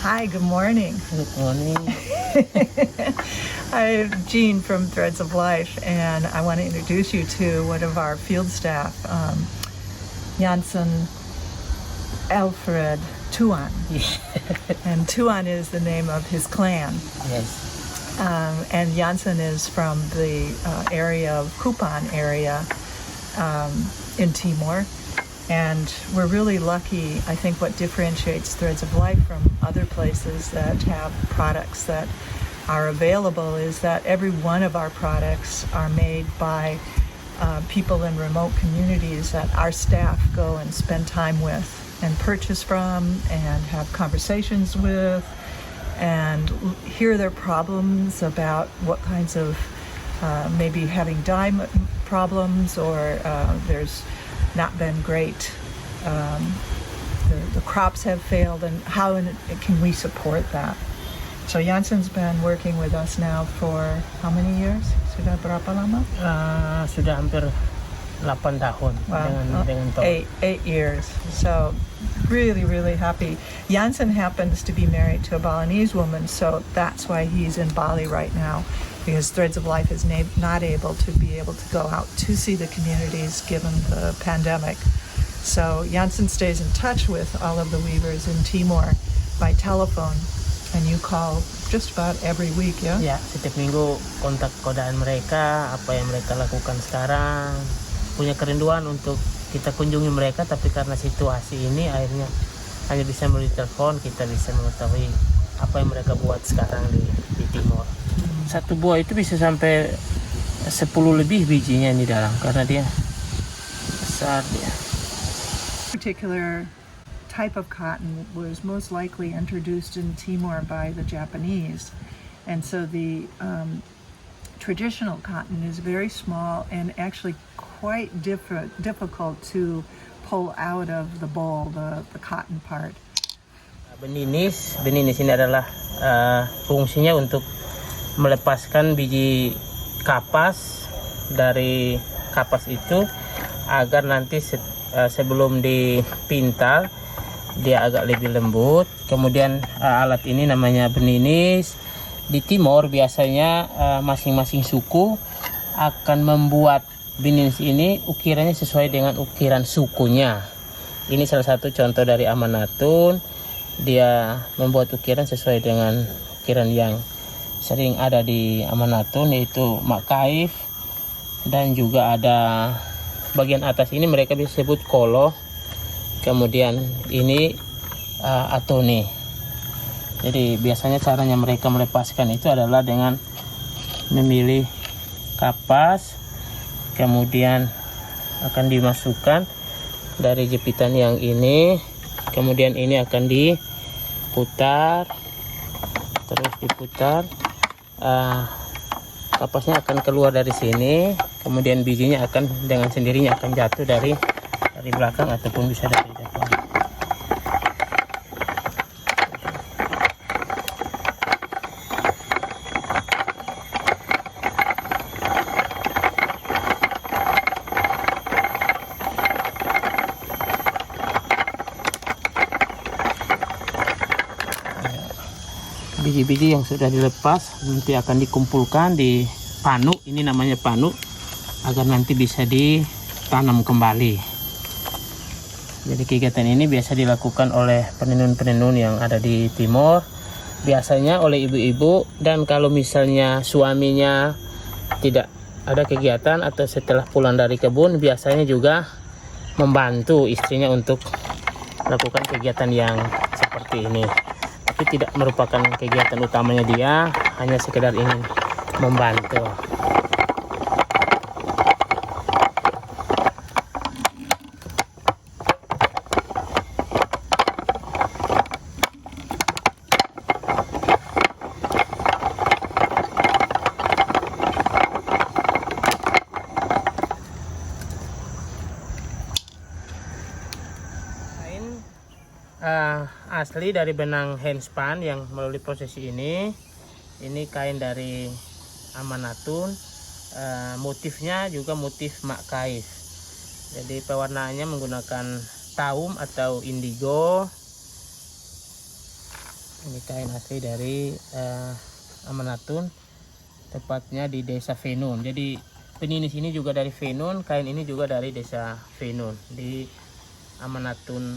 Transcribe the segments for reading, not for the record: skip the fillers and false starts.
Hi, good morning. Good morning. I'm Jean from Threads of Life, and I want to introduce you to one of our field staff, Janssen Alfred Tuan. And Tuan is the name of his clan. Yes. And Janssen is from the area of Kupan area in Timor. And we're really lucky. I think what differentiates Threads of Life from other places that have products that are available is that every one of our products are made by people in remote communities that our staff go and spend time with and purchase from and have conversations with and hear their problems about what kinds of maybe having dye problems or there's not been great. The crops have failed, and how can we support that? So Janssen's been working with us now for how many years? Sudah berapa lama? Sudah hampir 8 tahun. Wow, dengan 8 years. So really happy. Janssen happens to be married to a Balinese woman, so that's why he's in Bali right now, because Threads of Life is not able to go out to see the communities given the pandemic. So Janssen stays in touch with all of the weavers in Timor by telephone, and you call just about every week, ya? Ya, setiap minggu kontak kodaan mereka, apa yang mereka lakukan sekarang. Punya kerinduan untuk kita kunjungi mereka, tapi karena situasi ini akhirnya hanya bisa melalui telepon kita bisa mengetahui apa yang mereka buat sekarang di Timor. Satu buah itu bisa sampai 10 lebih bijinya di dalam karena dia besar dia. Particular type of cotton was most likely introduced in Timor by the Japanese, and so the traditional cotton is very small and actually quite difficult to pull out of the ball, the cotton part. Beninis ini adalah fungsinya untuk melepaskan biji kapas dari kapas itu agar nanti sebelum dipintal dia agak lebih lembut. Kemudian alat ini namanya beninis. Di Timor biasanya masing-masing suku akan membuat beninis ini ukirannya sesuai dengan ukiran sukunya. Ini salah satu contoh dari Amanatun. Dia membuat ukiran sesuai dengan ukiran yang sering ada di Amanatun, yaitu Makaif, dan juga ada bagian atas ini mereka bisa sebut kolo, kemudian ini atone. Jadi biasanya caranya mereka melepaskan itu adalah dengan memilih kapas, kemudian akan dimasukkan dari jepitan yang ini, kemudian ini akan diputar, terus diputar. Kapasnya akan keluar dari sini, kemudian bijinya akan dengan sendirinya akan jatuh dari belakang ataupun bisa dari depan. Biji-biji yang sudah dilepas nanti akan dikumpulkan di panu, ini namanya panu, agar nanti bisa ditanam kembali. Jadi kegiatan ini biasa dilakukan oleh penenun-penenun yang ada di Timor, biasanya oleh ibu-ibu, dan kalau misalnya suaminya tidak ada kegiatan atau setelah pulang dari kebun, biasanya juga membantu istrinya untuk melakukan kegiatan yang seperti ini. Tapi tidak merupakan kegiatan utamanya dia, hanya sekedar ingin membantu. Asli dari benang handspan yang melalui prosesi ini kain dari Amanatun, motifnya juga motif Makaif. Jadi pewarnaannya menggunakan taum atau indigo, Ini kain asli dari Amanatun, tepatnya di desa Venun. Jadi peninis ini juga dari Venun, kain ini juga dari desa Venun di Amanatun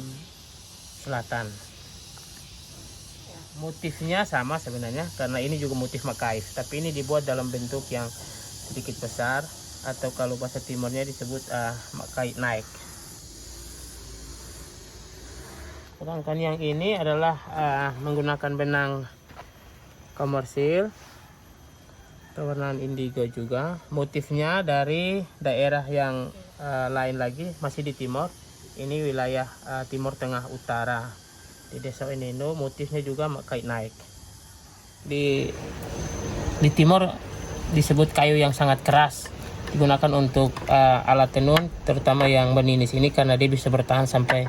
Selatan. Motifnya sama sebenarnya, karena ini juga motif makaif, tapi ini dibuat dalam bentuk yang sedikit besar, atau kalau bahasa timurnya disebut makaif naik. Sedangkan yang ini adalah menggunakan benang komersil warna indigo juga. Motifnya dari daerah yang lain lagi, masih di timur. Ini wilayah timur tengah utara di desa Wenendo. Motifnya juga kayu naik. Di timur disebut kayu yang sangat keras, digunakan untuk alat tenun, terutama yang beninis ini, karena dia bisa bertahan sampai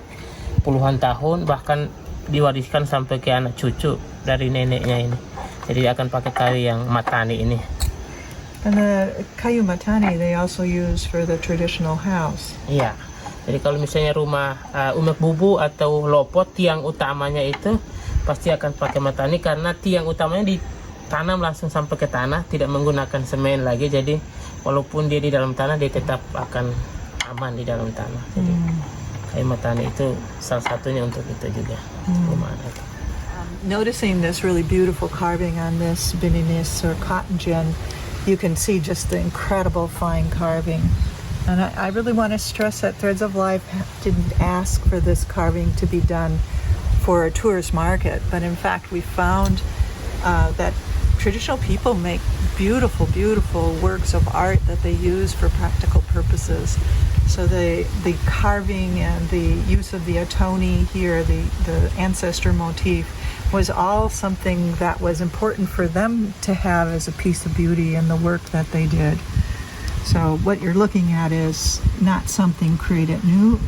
puluhan tahun, bahkan diwariskan sampai ke anak cucu dari neneknya ini. Jadi dia akan pakai kayu yang matani ini. And the kayu matani they also use for the traditional house. Iya. Jadi kalau misalnya rumah umek bubu atau lopot, tiang utamanya itu pasti akan pakai matani, karena tiang utamanya ditanam langsung sampai ke tanah, tidak menggunakan semen lagi. Jadi walaupun dia di dalam tanah, dia tetap akan aman di dalam tanah. Jadi kayu matani itu salah satunya untuk itu juga. Rumah adat. Noticing this really beautiful carving on this bininis or cotton gin, you can see just the incredible fine carving. And I really want to stress that Threads of Life didn't ask for this carving to be done for a tourist market, but in fact we found that traditional people make beautiful, beautiful works of art that they use for practical purposes. So the carving and the use of the atoni here, the ancestor motif, was all something that was important for them to have as a piece of beauty in the work that they did. So what you're looking at is not something created new.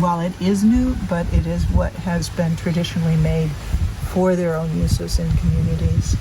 Well, it is new, but it is what has been traditionally made for their own uses in communities.